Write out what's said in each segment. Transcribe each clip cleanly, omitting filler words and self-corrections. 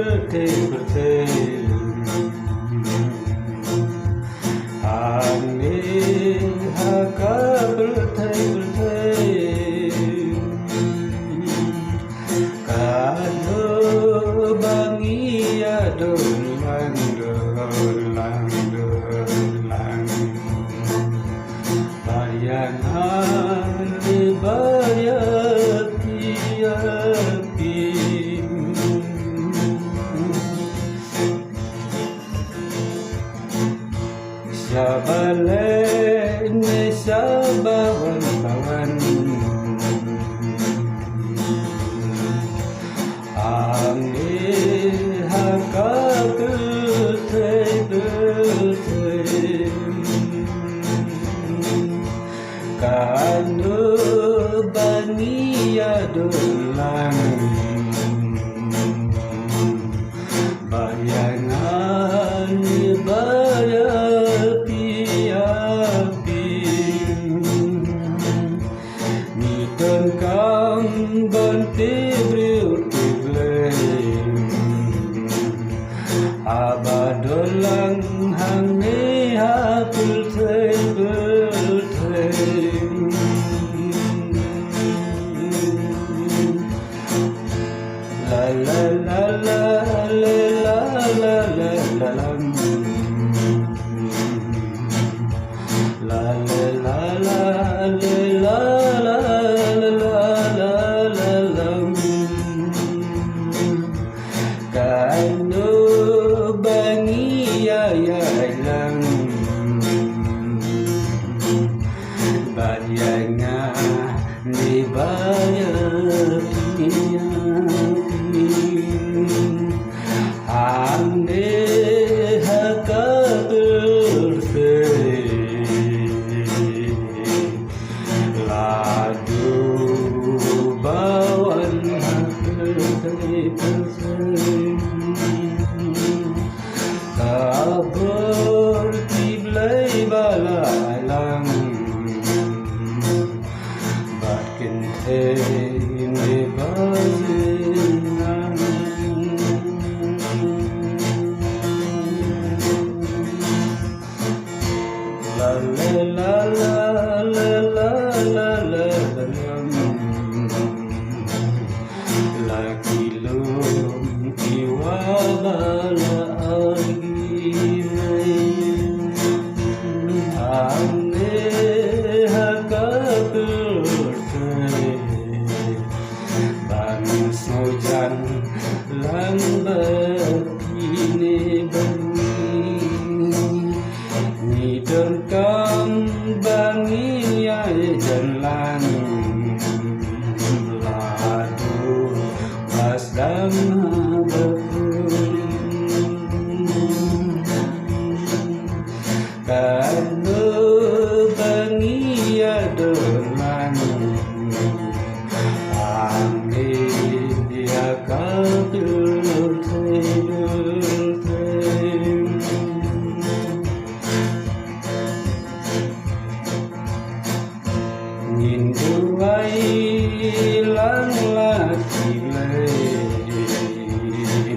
berthe ane haka berthe kado bangi adolang bayangan bayati Sabalen sabawan-bawan Angin haka berthe Kanu bani adolang bayangan bayati Nidon kang banti abadolang hangi hapul la la la la la la la la la la la la kanu bangi ayailang bayangan di bayati ande haka berthe ladu bawan kabur kiblai balailang batkin ini bazinan la la la la la la la la lagi lum kiwabala ane haka berthe bangin sojan lang batine bangi nidon kam bangi ay jalan ladu basdam kanu bangi adolang angin haka berthe Ninduai lang laki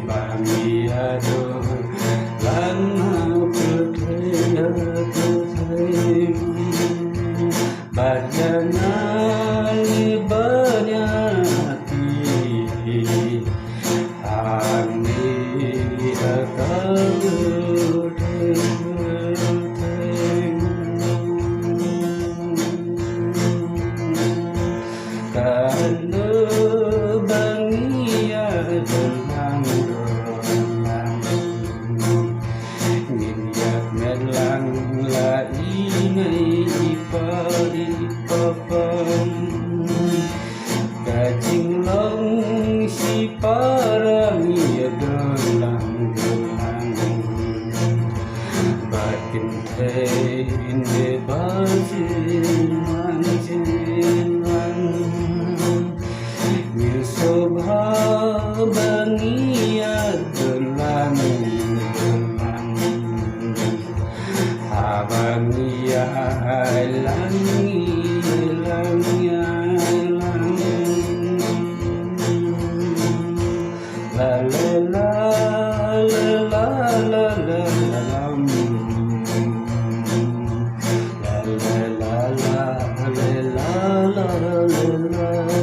bangi adolang bayangan banyati ane haka berthe kanu bangi adolang minyak melang la inai ipapam kajing long si parangi adolang bakin inde bazinan Sobha bangi adolang abangi langi la la la la la la la la la la la